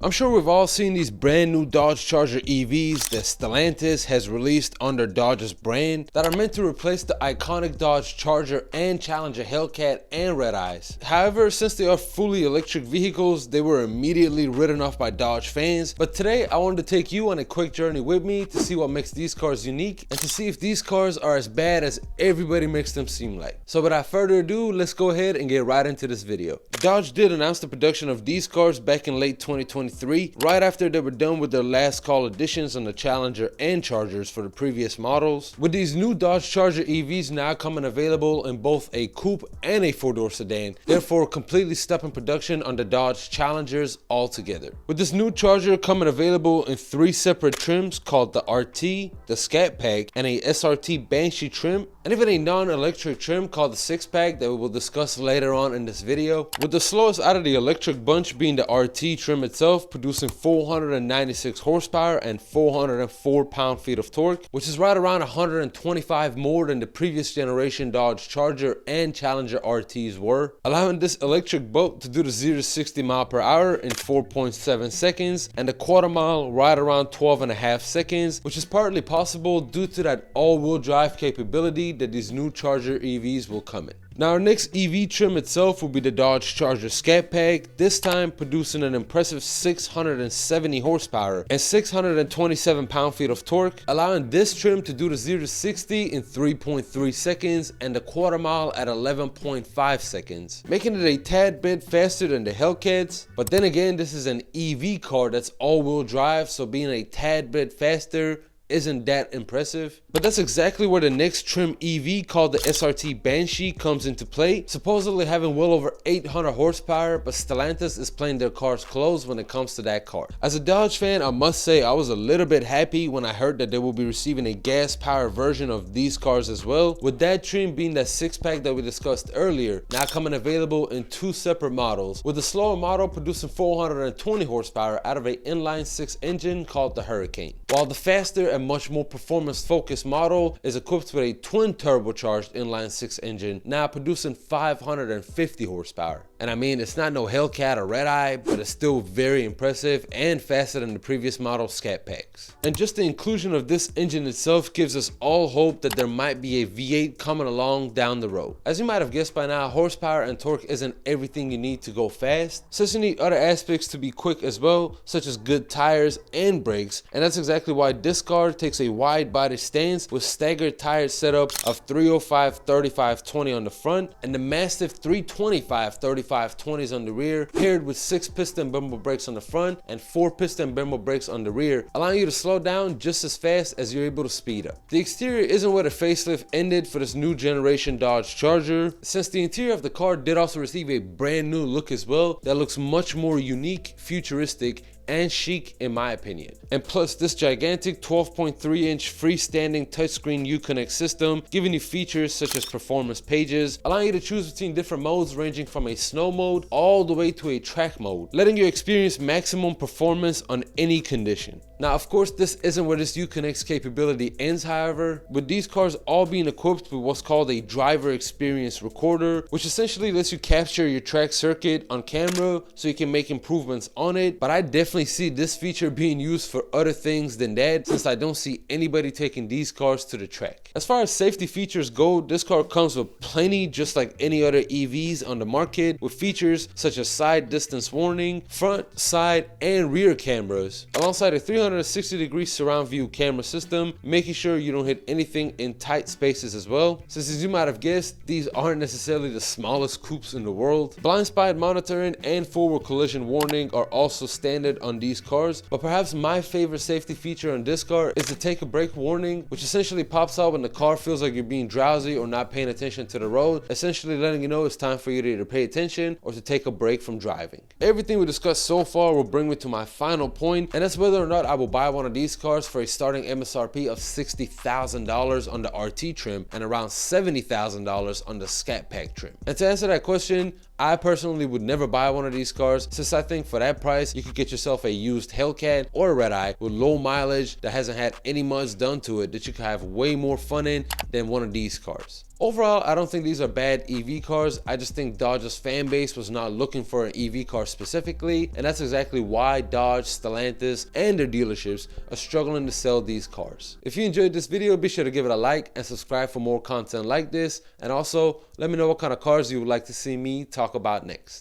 I'm sure we've all seen these brand new Dodge Charger EVs that Stellantis has released under Dodge's brand that are meant to replace the iconic Dodge Charger and Challenger Hellcat and Red Eyes. However, since they are fully electric vehicles, they were immediately written off by Dodge fans. But today I wanted to take you on a quick journey with me to see what makes these cars unique and to see if these cars are as bad as everybody makes them seem like. So without further ado, let's go ahead and get right into this video. Dodge did announce the production of these cars back in late 2023, right after they were done with their last call additions on the Challenger and Chargers for the previous models, with these new Dodge Charger EVs now coming available in both a coupe and a four-door sedan, therefore completely stopping production on the Dodge Challengers altogether. With this new Charger coming available in 3 separate trims called the RT, the Scat Pack, and a SRT Banshee trim, and even a non-electric trim called the 6-Pack that we will discuss later on in this video, with the slowest out of the electric bunch being the RT trim itself, producing 496 horsepower and 404 pound-feet of torque, which is right around 125 more than the previous generation Dodge Charger and Challenger RTs were, allowing this electric boat to do the 0 to 60 mile per hour in 4.7 seconds and a quarter mile right around 12.5 seconds, which is partly possible due to that all-wheel drive capability that these new Charger EVs will come in. Now our next EV trim itself will be the Dodge Charger Scat Pack, this time producing an impressive 670 horsepower and 627 pound-feet of torque, allowing this trim to do the 0 to 60 in 3.3 seconds and the quarter mile at 11.5 seconds, making it a tad bit faster than the Hellcats. But then again, this is an EV car that's all-wheel drive, so being a tad bit faster isn't that impressive. But that's exactly where the next trim EV called the SRT Banshee comes into play, supposedly having well over 800 horsepower, but Stellantis is playing their cards close when it comes to that car. As a Dodge fan, I must say I was a little bit happy when I heard that they will be receiving a gas powered version of these cars as well, with that trim being that 6-pack that we discussed earlier, now coming available in 2 separate models, with the slower model producing 420 horsepower out of an inline 6 engine called the Hurricane, while the faster and much more performance focused model is equipped with a twin turbocharged inline 6 engine, now producing 550 horsepower. And I mean, it's not no Hellcat or Red Eye, but it's still very impressive and faster than the previous model Scat Packs. And just the inclusion of this engine itself gives us all hope that there might be a V8 coming along down the road. As you might have guessed by now, horsepower and torque isn't everything you need to go fast, since you need other aspects to be quick as well, such as good tires and brakes, and that's exactly why this car takes a wide body stance with staggered tire setup of 305/35/20 on the front and the massive 325/35/20s on the rear, paired with 6 piston Brembo brakes on the front and 4 piston Brembo brakes on the rear, allowing you to slow down just as fast as you're able to speed up. The exterior isn't where the facelift ended for this new generation Dodge Charger, since the interior of the car did also receive a brand new look as well that looks much more unique, futuristic, and chic in my opinion. And plus this gigantic 12.3-inch freestanding touchscreen Uconnect system, giving you features such as performance pages, allowing you to choose between different modes ranging from a snow mode all the way to a track mode, letting you experience maximum performance on any condition. Now of course this isn't where this Uconnect's capability ends, however, with these cars all being equipped with what's called a driver experience recorder, which essentially lets you capture your track circuit on camera so you can make improvements on it. But I definitely see this feature being used for other things than that, since I don't see anybody taking these cars to the track. As far as safety features go, this car comes with plenty, just like any other EVs on the market, with features such as side distance warning, front, side, and rear cameras, alongside a 360-degree surround view camera system, making sure you don't hit anything in tight spaces as well, since as you might have guessed, these aren't necessarily the smallest coupes in the world. Blind spot monitoring and forward collision warning are also standard on these cars, but perhaps my favorite safety feature on this car is the take a brake warning, which essentially pops out when the car feels like you're being drowsy or not paying attention to the road, essentially letting you know it's time for you to either pay attention or to take a break from driving. Everything we discussed so far will bring me to my final point, and that's whether or not I will buy one of these cars for a starting MSRP of $60,000 on the RT trim and around $70,000 on the Scat Pack trim. And to answer that question, I personally would never buy one of these cars, since I think for that price you could get yourself a used Hellcat or a Red Eye with low mileage that hasn't had any mods done to it that you could have way more fun in than one of these cars. Overall, I don't think these are bad EV cars. I just think Dodge's fan base was not looking for an EV car specifically, and that's exactly why Dodge, Stellantis, and their dealerships are struggling to sell these cars. If you enjoyed this video, be sure to give it a like and subscribe for more content like this, and also let me know what kind of cars you would like to see me talk about next.